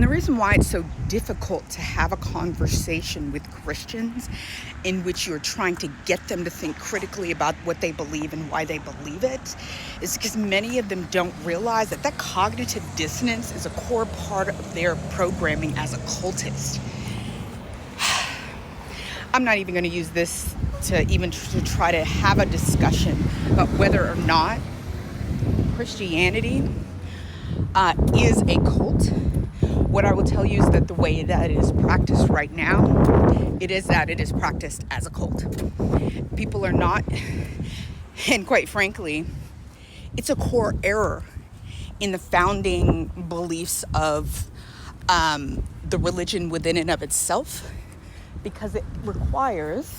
And the reason why it's so difficult to have a conversation with Christians in which you're trying to get them to think critically about what they believe and why they believe it is because many of them don't realize that cognitive dissonance is a core part of their programming as a cultist. I'm not even going to use this to try to have a discussion about whether or not Christianity is a cult. What I will tell you is that the way that it is practiced right now, it is practiced as a cult. People are not, and quite frankly, it's a core error in the founding beliefs of the religion within and of itself, because it requires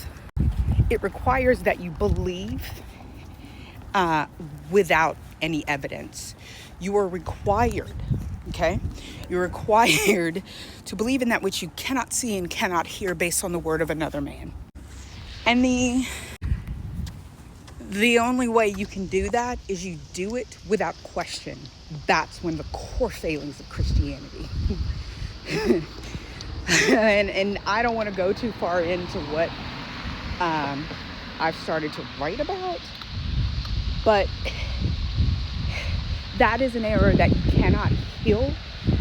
that you believe without any evidence. You are required, okay? You're required to believe in that which you cannot see and cannot hear based on the word of another man. And the only way you can do that is you do it without question. That's when the core failings of Christianity. and I don't want to go too far into what I've started to write about, but that is an error that you cannot heal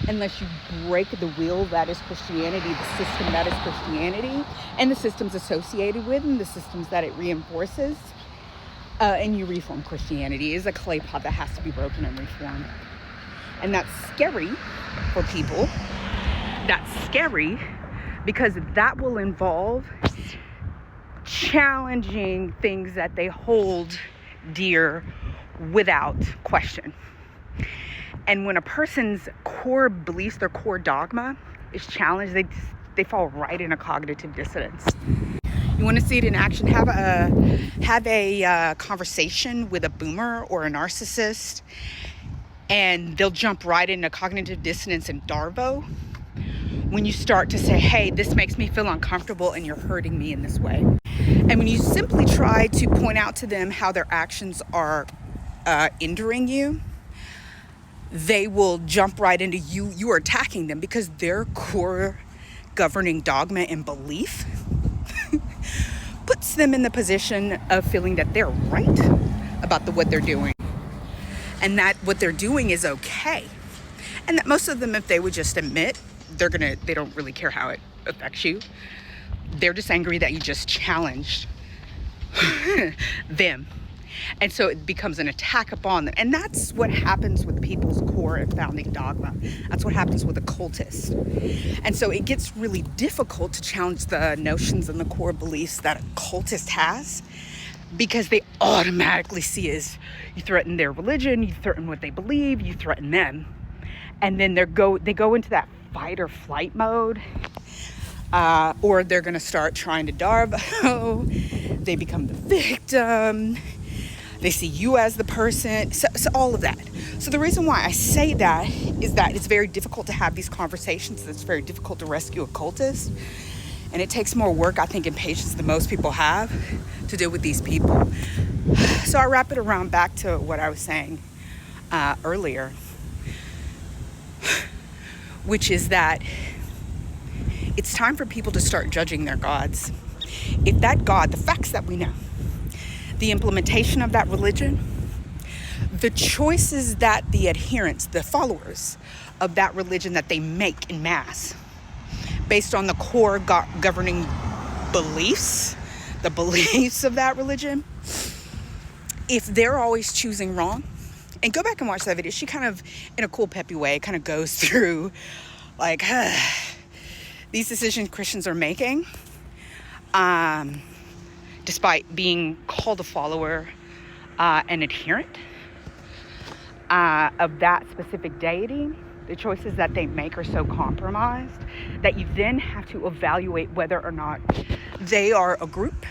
unless you break the will that is Christianity, the system that is Christianity, and the systems associated with and the systems that it reinforces. And you reform Christianity. It is a clay pot that has to be broken and reformed. And that's scary for people. That's scary because that will involve challenging things that they hold dear without question. And when a person's core beliefs, their core dogma is challenged, they fall right into cognitive dissonance. You want to see it in action? Have a conversation with a boomer or a narcissist, and they'll jump right into cognitive dissonance and Darvo when you start to say, hey, this makes me feel uncomfortable and you're hurting me in this way. And when you simply try to point out to them how their actions are injuring you, they will jump right into you are attacking them because their core governing dogma and belief puts them in the position of feeling that they're right about what they're doing and that what they're doing is okay. And that most of them, if they would just admit, they don't really care how it affects you. They're just angry that you just challenged them. And so it becomes an attack upon them. And that's what happens with people's core and founding dogma. That's what happens with a cultist. And so it gets really difficult to challenge the notions and the core beliefs that a cultist has, because they automatically see as you threaten their religion, you threaten what they believe, you threaten them. And then they go into that fight or flight mode. Or they're going to start trying to Darvo. They become the victim. They see you as the person. So all of that. So the reason why I say that is that it's very difficult to have these conversations. It's very difficult to rescue a cultist. And it takes more work, I think, and patience than most people have to deal with these people. So I'll wrap it around back to what I was saying earlier, which is that it's time for people to start judging their gods. If that God, the facts that we know, the implementation of that religion, the choices that the adherents, the followers of that religion that they make in mass, based on the core governing beliefs, the beliefs of that religion, if they're always choosing wrong, and go back and watch that video, she kind of, in a cool, peppy way, kind of goes through, like, these decisions Christians are making, despite being called a follower, an adherent of that specific deity, the choices that they make are so compromised that you then have to evaluate whether or not they are a group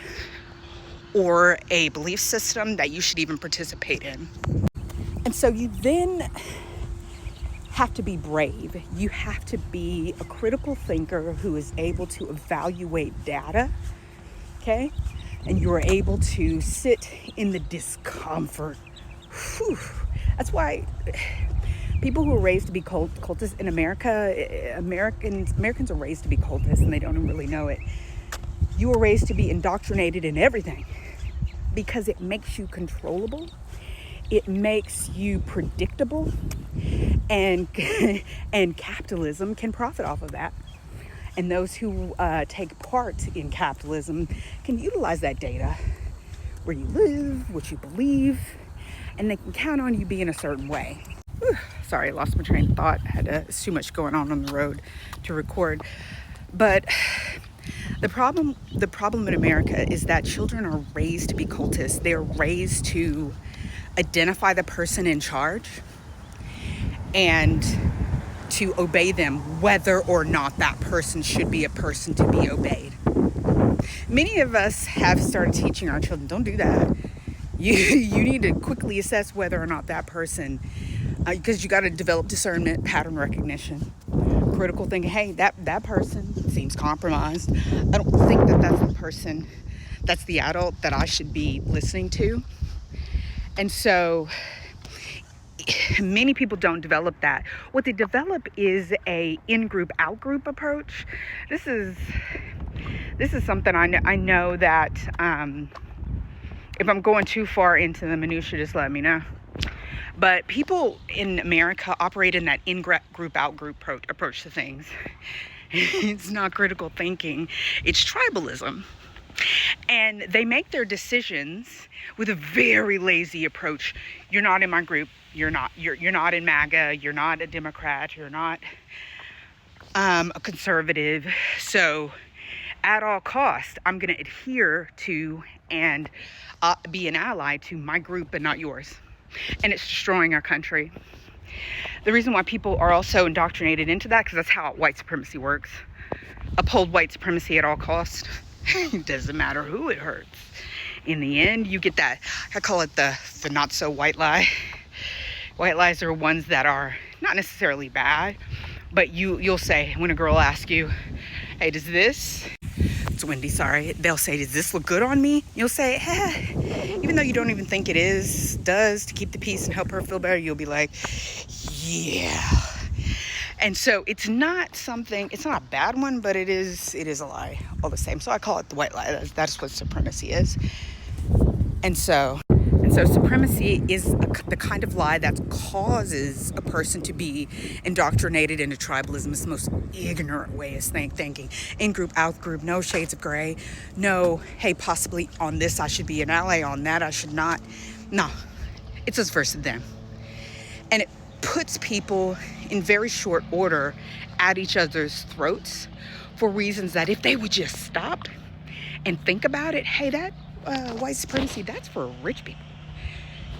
or a belief system that you should even participate in. And so you then have to be brave. You have to be a critical thinker who is able to evaluate data, okay? And you're able to sit in the discomfort. Whew. That's why People who are raised to be cultists in America, Americans are raised to be cultists and they don't even really know it. You were raised to be indoctrinated in everything because it makes you controllable. It makes you predictable, and and capitalism can profit off of that. And those who take part in capitalism can utilize that data, where you live, what you believe, and they can count on you being a certain way. Whew, sorry, I lost my train of thought. It's too much going on the road to record. But the problem in America is that children are raised to be cultists. They're raised to identify the person in charge and to obey them, whether or not that person should be a person to be obeyed. Many of us have started teaching our children, don't do that. You need to quickly assess whether or not that person, because you got to develop discernment, pattern recognition, critical thinking. Hey, that person seems compromised. I don't think that's the person, that's the adult that I should be listening to. And so many people don't develop that. What they develop is a in-group, out-group approach. This is something I know that if I'm going too far into the minutia, just let me know. But people in America operate in that in-group, out-group approach to things. It's not critical thinking. It's tribalism. And they make their decisions with a very lazy approach. You're not in my group. You're not in MAGA. You're not a Democrat. You're not a conservative. So at all costs, I'm going to adhere to and be an ally to my group, but not yours. And it's destroying our country. The reason why people are also indoctrinated into that, because that's how white supremacy works. Uphold white supremacy at all costs. It doesn't matter who it hurts. In the end, you get that, I call it the not so white lie. White lies are ones that are not necessarily bad, but you'll say, when a girl asks you, hey, does this, it's Wendy, sorry, they'll say, does this look good on me? You'll say, even though you don't even think it does to keep the peace and help her feel better, you'll be like, yeah. And so it's not a bad one, but it is a lie all the same. So I call it the white lie. That's what supremacy is. And so supremacy is the kind of lie that causes a person to be indoctrinated into tribalism. It's the most ignorant way of thinking. In group, out group, no shades of gray. No, hey, possibly on this I should be an ally, on that I should not. No, it's us versus them. And it puts people in very short order at each other's throats for reasons that if they would just stop and think about it, hey, that white supremacy, that's for rich people.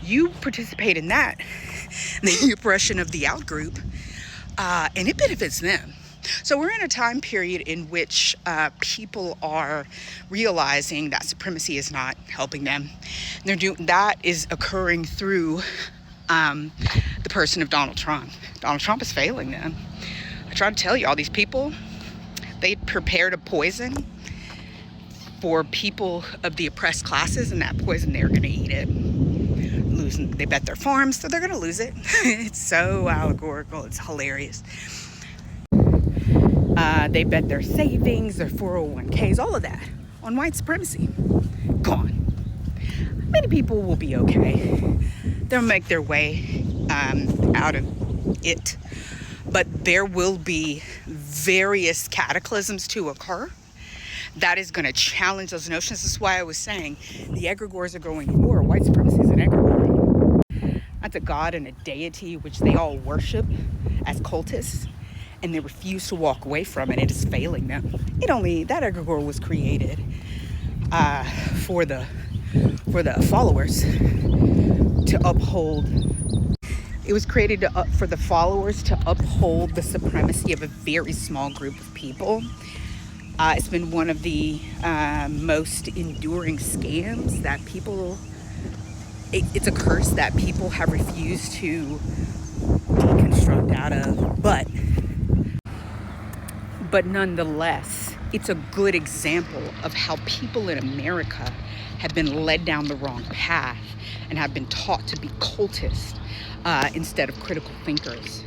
You participate in that, the oppression of the out group, and it benefits them. So we're in a time period in which people are realizing that supremacy is not helping them. That is occurring through the person of Donald Trump. Donald Trump is failing them. I try to tell you, all these people, they prepared a poison for people of the oppressed classes, and that poison, they're going to eat it. They bet their farms, so they're going to lose it. It's so allegorical. It's hilarious. They bet their savings, their 401ks, all of that on white supremacy. Gone. Many people will be okay. They'll make their way out of it. But there will be various cataclysms to occur that is going to challenge those notions. This is why I was saying the egregores are going war. White supremacy is an egregore. That's a god and a deity which they all worship as cultists, and they refuse to walk away from it. It is failing them. That egregore was created for the followers to uphold. It was created for the followers to uphold the supremacy of a very small group of people. It's been one of the most enduring scams that people, it's a curse that people have refused to deconstruct out of. But nonetheless, it's a good example of how people in America have been led down the wrong path and have been taught to be cultists instead of critical thinkers.